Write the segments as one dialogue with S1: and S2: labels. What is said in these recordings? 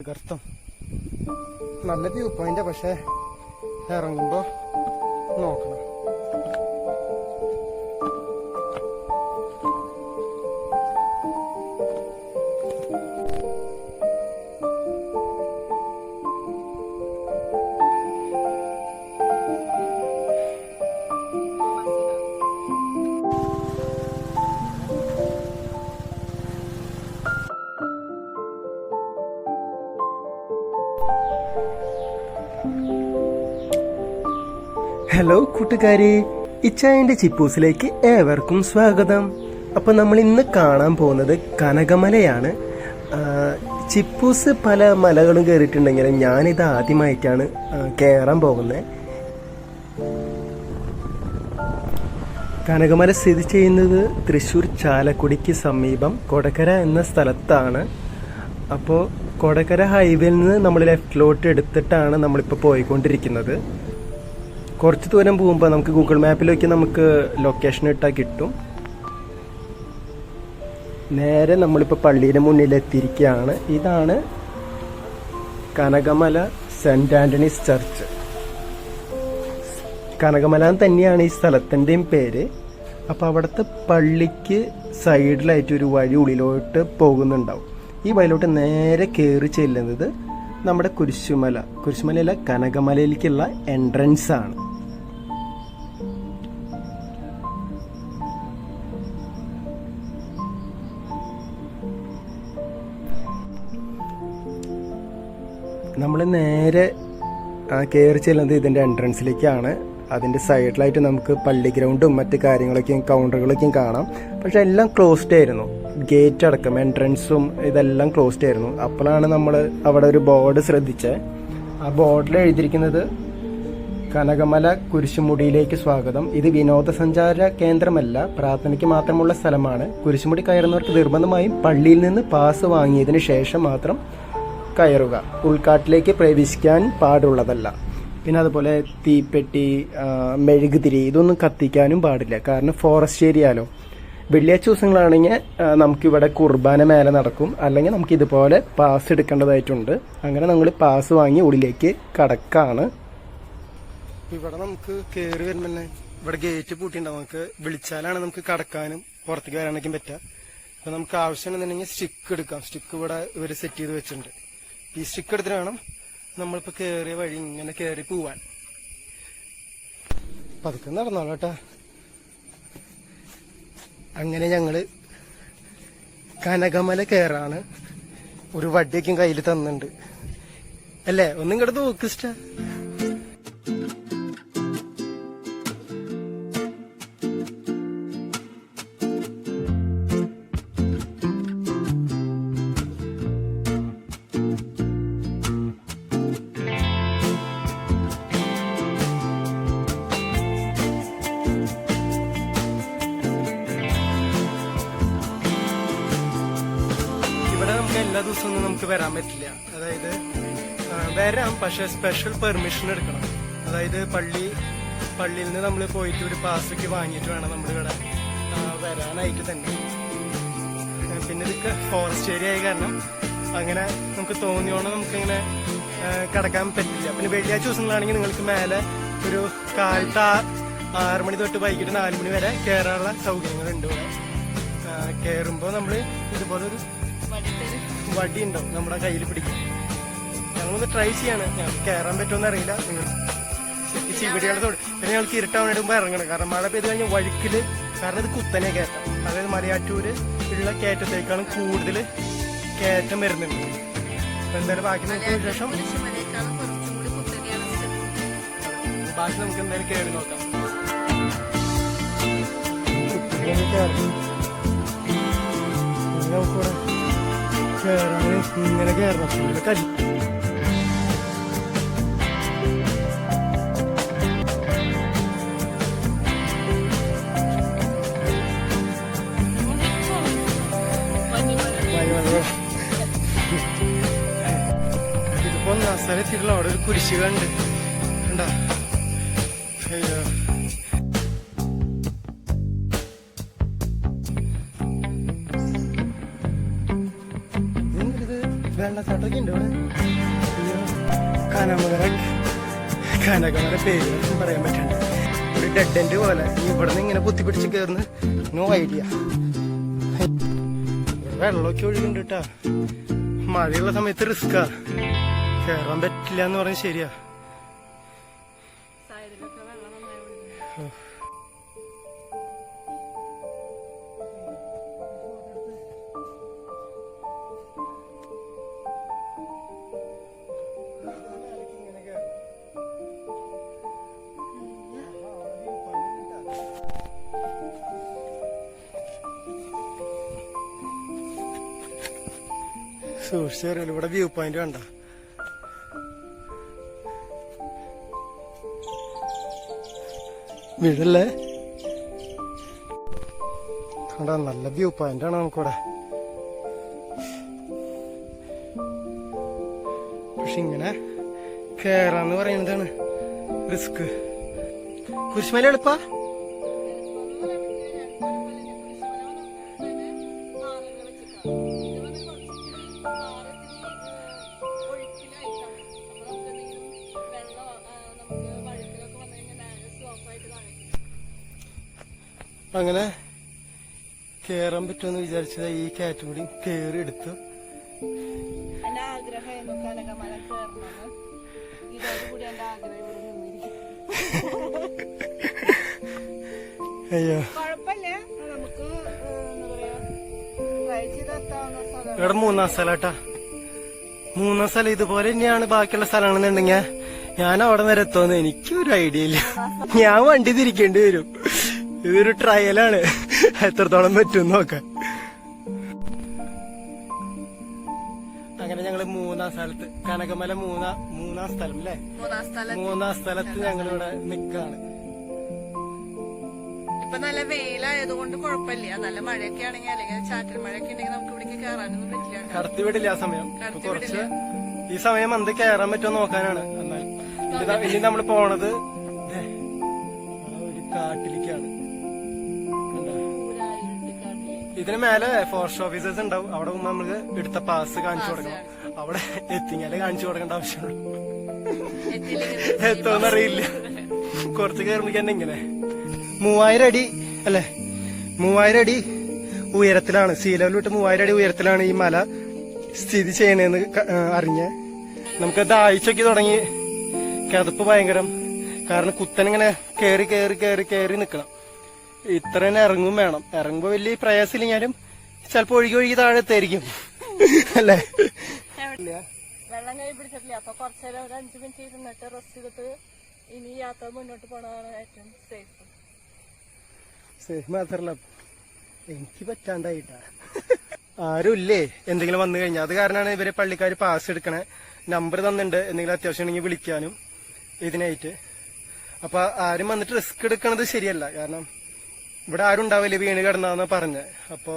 S1: തകർത്തം. നല്ല view point, പക്ഷെ ഇറങ്ങുമ്പോ നോക്കണം. ഹലോ കൂട്ടുകാരെ, ഇച്ചായന്റെ ചിപ്പൂസിലേക്ക് ഏവർക്കും സ്വാഗതം. അപ്പോൾ നമ്മൾ ഇന്ന് കാണാൻ പോകുന്നത് കനകമലയാണ്. ചിപ്പൂസ് പല മലകളും കയറിയിട്ടുണ്ടെങ്കിലും ഞാനിത് ആദ്യമായിട്ടാണ് കയറാൻ പോകുന്നത്. കനകമല സ്ഥിതി ചെയ്യുന്നത് തൃശ്ശൂർ ചാലക്കുടിക്ക് സമീപം കൊടകര എന്ന സ്ഥലത്താണ്. അപ്പോൾ കൊടകര ഹൈവേയിൽ നിന്ന് നമ്മൾ ലെഫ്റ്റിലോട്ട് എടുത്തിട്ടാണ് നമ്മളിപ്പോൾ പോയിക്കൊണ്ടിരിക്കുന്നത്. കുറച്ച് ദൂരം പോകുമ്പോൾ നമുക്ക് ഗൂഗിൾ മാപ്പിലേക്ക് നമുക്ക് ലൊക്കേഷൻ ഇട്ടാൽ കിട്ടും. നേരെ നമ്മളിപ്പോൾ പള്ളിയുടെ മുന്നിലെത്തിയിരിക്കുകയാണ്. ഇതാണ് Kanakamala cent Antony's church. Kanakamala തന്നെയാണ് ഈ സ്ഥലത്തിൻ്റെയും പേര്. അപ്പോൾ അവിടുത്തെ പള്ളിക്ക് സൈഡിലായിട്ട് ഒരു വഴി ഉള്ളിലോട്ട് പോകുന്നുണ്ടാവും. ഈ വഴിയിലോട്ട് നേരെ കയറി ചെല്ലുന്നത് നമ്മുടെ കുരിശുമലയിലെ കനകമലയിലേക്കുള്ള എൻട്രൻസ് ആണ്. നമ്മൾ നേരെ കയറി ചെല്ലുന്നത് ഇതിൻ്റെ എൻട്രൻസിലേക്കാണ്. അതിൻ്റെ സൈഡിലായിട്ട് നമുക്ക് പള്ളി ഗ്രൗണ്ടും മറ്റ് കാര്യങ്ങളൊക്കെയും കൗണ്ടറുകളൊക്കെയും കാണാം. പക്ഷെ എല്ലാം ക്ലോസ്ഡ് ആയിരുന്നു. ഗേറ്റ് അടക്കം എൻട്രൻസും ഇതെല്ലാം ക്ലോസ്ഡ് ആയിരുന്നു. അപ്പോഴാണ് നമ്മൾ അവിടെ ഒരു ബോർഡ് ശ്രദ്ധിച്ചത്. ആ ബോർഡിൽ എഴുതിയിരിക്കുന്നത് കനകമല കുരിശുമുടിയിലേക്ക് സ്വാഗതം. ഇത് വിനോദസഞ്ചാര കേന്ദ്രമല്ല, പ്രാർത്ഥനയ്ക്ക് മാത്രമുള്ള സ്ഥലമാണ്. കുരിശുമുടി കയറുന്നവർക്ക് നിർബന്ധമായും പള്ളിയിൽ നിന്ന് പാസ് വാങ്ങിയതിന് ശേഷം മാത്രം കയറുക. ഉൾക്കാട്ടിലേക്ക് പ്രവേശിക്കാൻ പാടുള്ളതല്ല. പിന്നെ അതുപോലെ തീപ്പെട്ടി, മെഴുകുതിരി ഇതൊന്നും കത്തിക്കാനും പാടില്ല. കാരണം ഫോറസ്റ്റ് ഏരിയയിലോ. വെള്ളിയാഴ്ച ദിവസങ്ങളാണെങ്കിൽ നമുക്കിവിടെ കുർബാന മേലെ നടക്കും. അല്ലെങ്കിൽ നമുക്ക് ഇതുപോലെ പാസ് എടുക്കേണ്ടതായിട്ടുണ്ട്. അങ്ങനെ നമ്മൾ പാസ് വാങ്ങി ഉള്ളിലേക്ക് കടക്കാണ്. ഇവിടെ നമുക്ക് കയറി വരുമ്പോൾ തന്നെ ഇവിടെ ഗേറ്റ് പൂട്ടിണ്ടാവും. നമുക്ക് വിളിച്ചാലാണ് നമുക്ക് കടക്കാനും പുറത്തേക്ക് വരാനൊക്കെ പറ്റുക. അപ്പൊ നമുക്ക് ആവശ്യമുണ്ടെന്നുണ്ടെങ്കിൽ സ്റ്റിക്ക് എടുക്കാം. സ്റ്റിക്ക് ഇവിടെ ഇവർ സെറ്റ് ചെയ്ത് വെച്ചിട്ടുണ്ട്. ഈ സ്റ്റിക്ക് എടുത്തിട്ട് വേണം നമ്മളിപ്പോൾ കയറിയ വഴി ഇങ്ങനെ കയറി പോവാൻ. പതുക്കെ നടന്നോളൂ കേട്ടാ. അങ്ങനെ ഞങ്ങള് കനകമല കയറാണ്. ഒരു വടിയൊക്കെ കയ്യിൽ തന്നിട്ടുണ്ട് അല്ലേ? ഒന്നും ഇങ്ങോട്ട് നോക്കിഷ്ട. എല്ലാ ദിവസമൊന്നും നമുക്ക് വരാൻ പറ്റില്ല. അതായത് വരാം, പക്ഷെ സ്പെഷ്യൽ പെർമിഷൻ എടുക്കണം. അതായത് പള്ളിയിൽ നിന്ന് നമ്മൾ പോയിട്ട് ഒരു പാസ്സൊക്കെ വാങ്ങിയിട്ട് വേണം നമ്മളിവിടെ വരാനായിട്ട് തന്നെ. പിന്നെ ഇതൊക്കെ ഫോറസ്റ്റ് ഏരിയ ആയ കാരണം അങ്ങനെ നമുക്ക് തോന്നിയോണം നമുക്കിങ്ങനെ കടക്കാൻ പറ്റില്ല. പിന്നെ വെള്ളിയാഴ്ച ദിവസങ്ങളാണെങ്കിൽ നിങ്ങൾക്ക് മേലെ ഒരു കാലത്ത് 6 മണി തൊട്ട് വൈകിട്ട് 4 മണി വരെ കയറാനുള്ള സൗകര്യങ്ങളുണ്ട്. ഇവിടെ കയറുമ്പോൾ നമ്മൾ ഇതുപോലെ ഒരു വടി ഉണ്ടാവും നമ്മുടെ കയ്യിൽ പിടിക്കും. ഞങ്ങളൊന്ന് ട്രൈ ചെയ്യാണ്. ഞങ്ങൾക്ക് കയറാൻ പറ്റുമെന്ന് അറിയില്ല. നിങ്ങൾ ചിവിടികളോട് പിന്നെ ഞങ്ങൾക്ക് ഇരുട്ടാവാനായിട്ട് മുമ്പ് ഇറങ്ങണം. കാരണം മഴ പെയ്ത് കഴിഞ്ഞാൽ വഴുക്കില്, കാരണം ഇത് കുത്തനെ കയറ്റം. അതായത് മലയാറ്റൂര് ഉള്ള കയറ്റത്തേക്കാളും കൂടുതൽ കയറ്റം വരുന്നുണ്ട്. അപ്പൊ എന്തായാലും ബാക്കി നോക്കിയതിനു ശേഷം ബാക്കി നമുക്ക് എന്തായാലും കയറി നോക്കാം. നമുക്കിവിടെ ഇങ്ങനെ കയറണം. ഇവിടെ കരി ഇതിപ്പോ സ്ഥലത്തിട്ടുള്ള അവിടെ ഒരു കുരിശ് കണ്ട് കണ്ടാ. അയ്യോ, വേണ്ട വെള്ളച്ചാട്ടമൊക്കെ ഉണ്ട് ഇവിടെ. കനകമല പേര് പറയാൻ പറ്റുന്നുണ്ട്. ഒരു ഡെഡ് എൻഡ് പോലെ ഇവിടെ നിന്ന് ഇങ്ങനെ കുത്തിപ്പിടിച്ച് കയറുന്ന നോ ഐഡിയ. വെള്ളമൊക്കെ ഒഴുകുന്നുണ്ട് കേട്ടാ. മഴയുള്ള സമയത്ത് റിസ്ക്കാ, കയറാൻ പറ്റില്ല എന്ന് പറഞ്ഞാൽ ശരിയാ. സൂക്ഷിച്ചു, ഇവിടെ വ്യൂ പോയിന്റ് കണ്ട. വീടല്ലേ കണ്ട, നല്ല വ്യൂ പോയിന്റ് ആണ് നമുക്കിവിടെ. പക്ഷെ ഇങ്ങനെ കേറാന്ന് പറയുന്നതാണ് റിസ്ക്. കുരിശുമല എളുപ്പാ? അങ്ങനെ കേറാൻ പറ്റുമെന്ന് വിചാരിച്ചത് ഈ കാറ്റും കൂടി കേറി എടുത്തു. അയ്യോ, ഇവിടെ 3-ാം സ്ഥലട്ടാ. 3-ാം സ്ഥലം ഇതുപോലെ തന്നെയാണ് ബാക്കിയുള്ള സ്ഥലങ്ങളെന്നുണ്ടെങ്കിൽ ഞാൻ അവിടെ വരെ എത്തുമെന്ന് എനിക്കൊരു ഐഡിയ ഇല്ല. ഞാൻ വണ്ടി തിരിക്കേണ്ടി വരും. ഇതൊരു ട്രയലാണ്, എത്രത്തോളം പറ്റും നോക്കാൻ. അങ്ങനെ ഞങ്ങള് 3-ാം സ്ഥലത്ത്, കനകമല 3-ാം സ്ഥലം അല്ലേ, 3-ാം സ്ഥലത്ത് ഞങ്ങളിവിടെ നിക്കാണ്.
S2: ഇപ്പൊ നല്ല വെയിലായതുകൊണ്ട് കുഴപ്പമില്ല. നല്ല മഴയൊക്കെ ആണെങ്കിൽ അല്ലെങ്കിൽ ചാറ്റൽ മഴയൊക്കെ ഉണ്ടെങ്കിൽ നമുക്ക് ഇവിടേക്ക് കയറാനൊന്നും പറ്റില്ല,
S1: കടത്തിവിടില്ല ആ സമയം. കുറച്ച് ഈ സമയം എന്ത് കയറാൻ പറ്റുമോ നോക്കാനാണ്. എന്നാൽ ഇനി നമ്മൾ പോണത് ഒരു കാട്ടിലേക്കാണ്. ഇതിന് മേലെ ഫോറസ്റ്റ് ഓഫീസേഴ്സ് ഉണ്ടാവും. അവിടെ നമുക്ക് എടുത്ത പാസ് കാണിച്ചു കൊടുക്കണം. അവിടെ എത്തിങ്ങാലേ കാണിച്ചു കൊടുക്കേണ്ട ആവശ്യമുള്ളൂ. എത്തോന്നറിയില്ല. കുറച്ച് കയറുമ്പോ തന്നെ ഇങ്ങനെ 3000 അടി അല്ലെ, 3000 അടി ഉയരത്തിലാണ്, സീ ലെവൽ വിട്ട് 3000 അടി ഉയരത്തിലാണ് ഈ മല സ്ഥിതി ചെയ്യണേന്ന് അറിഞ്ഞ് നമുക്ക് ദാഹിച്ചൊക്കെ തുടങ്ങി. കിതപ്പ് ഭയങ്കരം, കാരണം കുത്തനിങ്ങനെ കേറി കേറി കേറി കേറി നിക്കണം. ഇത്ര തന്നെ ഇറങ്ങും വേണം. ഇറങ്ങുമ്പോ വലിയ പ്രയാസമില്ലെങ്കിലും ചിലപ്പോ ഒഴുകി ഒഴുകി താഴെ എത്തായിരിക്കും അല്ലേ.
S2: വെള്ളം കൈ പിടിച്ചിട്ടില്ല. അപ്പൊ കുറച്ചേരം ഒരു 5 മിനിറ്റ് ഇരുന്നിട്ട് റെസ്റ്റ് ചെയ്തിട്ട് ഇനി യാത്ര മുന്നോട്ട് പോണതാണ് ഏറ്റവും സേഫ്.
S1: സേഫ് മാത്രല്ല, എനിക്ക് പറ്റാണ്ടായിട്ടാ. ആരും ഇല്ലേ എന്തെങ്കിലും വന്നു കഴിഞ്ഞാൽ. അത് കാരണമാണ് ഇവര് പള്ളിക്കാർ പാസ് എടുക്കണേ. നമ്പർ തന്നിട്ടുണ്ട്, എന്തെങ്കിലും അത്യാവശ്യം ഉണ്ടെങ്കിൽ വിളിക്കാനും ഇതിനായിട്ട്. അപ്പൊ ആരും വന്നിട്ട് റിസ്ക് എടുക്കണത് ശരിയല്ല. കാരണം ഇവിടെ ആരും ഉണ്ടാവില്ല, വീണ് കിടന്നാന്ന് പറഞ്ഞ്. അപ്പോ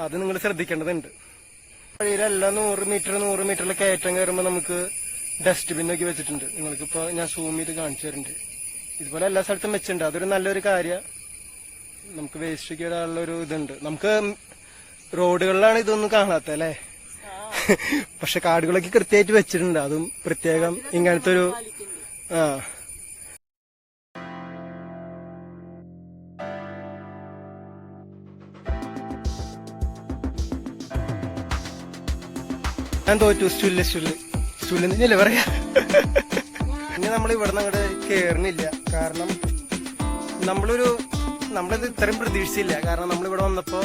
S1: അത് നിങ്ങൾ ശ്രദ്ധിക്കേണ്ടതുണ്ട്. വഴിയിലെല്ലാം 100 മീറ്ററിൽ കയറ്റം കയറുമ്പോൾ നമുക്ക് ഡസ്റ്റ്ബിൻ ഒക്കെ വെച്ചിട്ടുണ്ട്. നിങ്ങൾക്കിപ്പോ ഞാൻ സൂം ചെയ്ത് കാണിച്ചു തരുന്നുണ്ട്. ഇതുപോലെ എല്ലാ സ്ഥലത്തും വെച്ചിട്ടുണ്ട്. അതൊരു നല്ലൊരു കാര്യം. നമുക്ക് വേസ്റ്റ് ഒക്കെ ഇടാനുള്ളൊരു ഇതുണ്ട്. നമുക്ക് റോഡുകളിലാണ് ഇതൊന്നും കാണാത്ത അല്ലേ, പക്ഷെ കാടുകളൊക്കെ കൃത്യമായിട്ട് വെച്ചിട്ടുണ്ട്. അതും പ്രത്യേകം ഇങ്ങനത്തെ ഒരു ഞാൻ തോറ്റു. സ്റ്റുല്ല് തന്നെയല്ലേ പറയാ. ഇനി നമ്മൾ ഇവിടെ നിന്ന് അങ്ങോട്ട് കേറുന്നില്ല. കാരണം നമ്മളിത് ഇത്രയും പ്രതീക്ഷിച്ചില്ല. കാരണം നമ്മളിവിടെ വന്നപ്പോ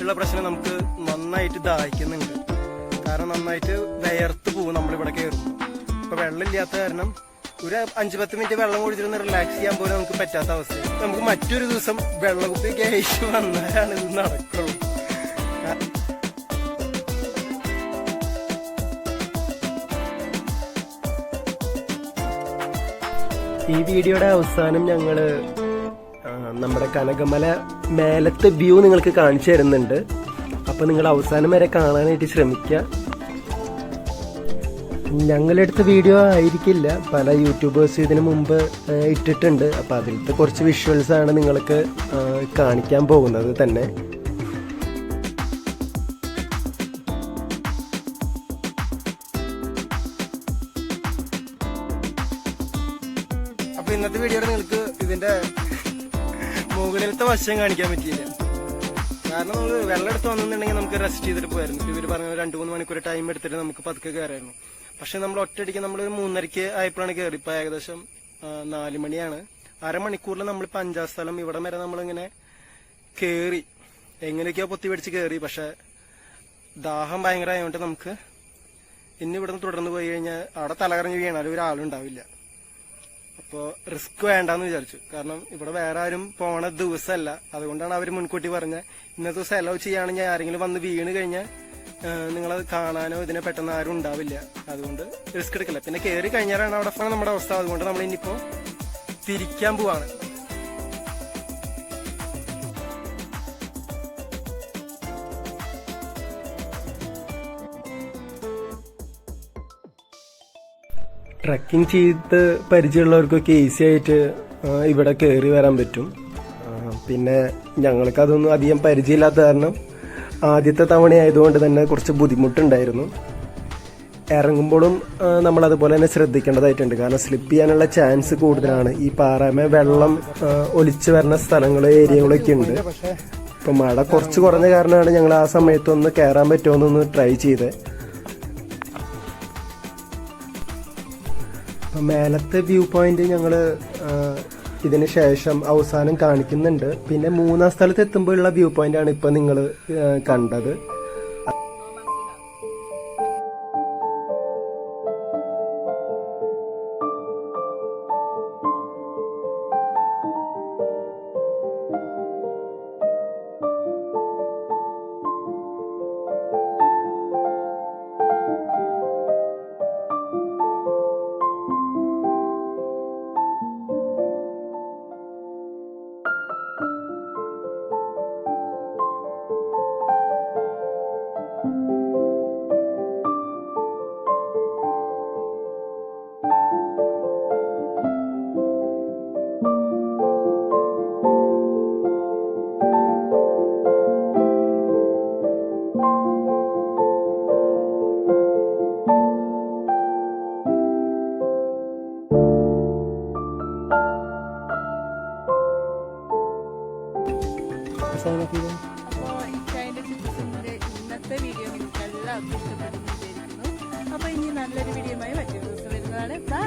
S1: ഉള്ള പ്രശ്നം നമുക്ക് നന്നായിട്ട് ദാഹിക്കുന്നുണ്ട്. കാരണം നന്നായിട്ട് വിയർത്ത് പോകും നമ്മളിവിടെ കയറുമ്പോൾ. ഇപ്പൊ വെള്ളം ഇല്ലാത്ത കാരണം ഒരു 5-10 മിനിറ്റ് വെള്ളം കുടിച്ചിരുന്ന് റിലാക്സ് ചെയ്യാൻ പോലും നമുക്ക് പറ്റാത്ത അവസ്ഥ. നമുക്ക് മറ്റൊരു ദിവസം വെള്ളക്കുപ്പി കഴിച്ച് വന്നാലാണ് ഇത് നടക്കുള്ളൂ. ഈ വീഡിയോയുടെ അവസാനം ഞങ്ങള് നമ്മുടെ കനകമല മേലത്തെ വ്യൂ നിങ്ങൾക്ക് കാണിച്ചു തരുന്നുണ്ട്. അപ്പൊ നിങ്ങൾ അവസാനം വരെ കാണാനായിട്ട് ശ്രമിക്കുക. ഞങ്ങളെടുത്ത വീഡിയോ ആയിരിക്കില്ല, പല യൂട്യൂബേഴ്സ് ഇതിനു മുമ്പ് ഇട്ടിട്ടുണ്ട്. അപ്പൊ അതിലത്തെ കുറച്ച് വിഷ്വൽസ് ആണ് നിങ്ങൾക്ക് കാണിക്കാൻ പോകുന്നത് തന്നെ. അപ്പൊ ഇന്നത്തെ വീഡിയോയിൽ നിങ്ങൾക്ക് ഇതിന്റെ മുകളിലത്തെ വശം കാണിക്കാൻ പറ്റിയില്ല. കാരണം നമ്മൾ വെള്ളം എടുത്ത് വന്നിട്ടുണ്ടെങ്കിൽ നമുക്ക് റെസ്റ്റ് ചെയ്തിട്ട് പോയായിരുന്നു. ഇവർ പറഞ്ഞ 2-3 മണിക്കൂർ ടൈം എടുത്തിട്ട് നമുക്ക് പതുക്കെ കയറായിരുന്നു. പക്ഷെ നമ്മൾ ഒറ്റയടിക്ക് നമ്മൾ 3:30 ആയപ്പോഴാണ് കയറി. ഇപ്പൊ ഏകദേശം 4 മണിയാണ്. അരമണിക്കൂറിൽ നമ്മളിപ്പോ 5 സ്ഥലം ഇവിടെ വരെ നമ്മളിങ്ങനെ കേറി, എങ്ങനെയൊക്കെയോ പൊത്തി പിടിച്ച് കയറി. പക്ഷെ ദാഹം ഭയങ്കര ആയതുകൊണ്ട് നമുക്ക് ഇനി ഇവിടെ നിന്ന് തുടർന്ന് പോയി കഴിഞ്ഞാൽ അവിടെ തലകറങ്ങി വീണാലും ഒരാളുണ്ടാവില്ല. അപ്പോൾ റിസ്ക് വേണ്ടെന്ന് വിചാരിച്ചു. കാരണം ഇവിടെ വേറെ ആരും പോണ ദിവസമല്ല. അതുകൊണ്ടാണ് അവർ മുൻകൂട്ടി പറഞ്ഞ ഇന്നത്തെ ദിവസം അലോ ചെയ്യുകയാണെങ്കിൽ ആരെങ്കിലും വന്ന് വീണ് കഴിഞ്ഞാൽ നിങ്ങളത് കാണാനോ ഇതിനെ പെട്ടെന്ന് ആരും ഉണ്ടാവില്ല. അതുകൊണ്ട് റിസ്ക് എടുക്കില്ല. പിന്നെ കയറി കഴിഞ്ഞാലാണ് അവിടെ നമ്മുടെ അവസ്ഥ. അതുകൊണ്ട് നമ്മൾ ഇനിയിപ്പോ തിരിക്കാൻ പോവാണ്. ട്രക്കിംഗ് ചെയ്ത് പരിചയമുള്ളവർക്കൊക്കെ ഈസി ആയിട്ട് ഇവിടെ കയറി വരാൻ പറ്റും. പിന്നെ ഞങ്ങൾക്കതൊന്നും അധികം പരിചയമില്ലാത്ത കാരണം ആദ്യത്തെ തവണ ആയതുകൊണ്ട് തന്നെ കുറച്ച് ബുദ്ധിമുട്ടുണ്ടായിരുന്നു. ഇറങ്ങുമ്പോഴും നമ്മൾ അതുപോലെ തന്നെ ശ്രദ്ധിക്കേണ്ടതായിട്ടുണ്ട്. കാരണം സ്ലിപ്പ് ചെയ്യാനുള്ള ചാൻസ് കൂടുതലാണ്. ഈ പാറമേ വെള്ളം ഒലിച്ചു വരുന്ന സ്ഥലങ്ങൾ ഏരിയകളൊക്കെ ഉണ്ട്. ഇപ്പം മഴ കുറച്ച് കുറഞ്ഞ കാരണമാണ് ഞങ്ങൾ ആ സമയത്തൊന്ന് കയറാൻ പറ്റുമോന്നൊന്ന് ട്രൈ ചെയ്തത്. മേലത്തെ വ്യൂ പോയിന്റ് ഞങ്ങൾ ഇതിന് ശേഷം അവസാനം കാണിക്കുന്നുണ്ട്. പിന്നെ 3-ാം സ്ഥലത്ത് എത്തുമ്പോഴുള്ള വ്യൂ പോയിന്റ് ആണ് ഇപ്പൊ നിങ്ങൾ കണ്ടത്.
S2: അപ്പോൾ ഇച്ചായൻ്റെ ചിത്രത്തിൻ്റെ ഇന്നത്തെ വീഡിയോ നിങ്ങൾക്ക് എല്ലാവർക്കും ഇഷ്ടപ്പെടുന്നു വിചാരിക്കുന്നു. അപ്പോൾ ഇനി നല്ലൊരു വീഡിയോയുമായി മറ്റൊരു ദിവസം വരുന്നതാണ്. ബൈ.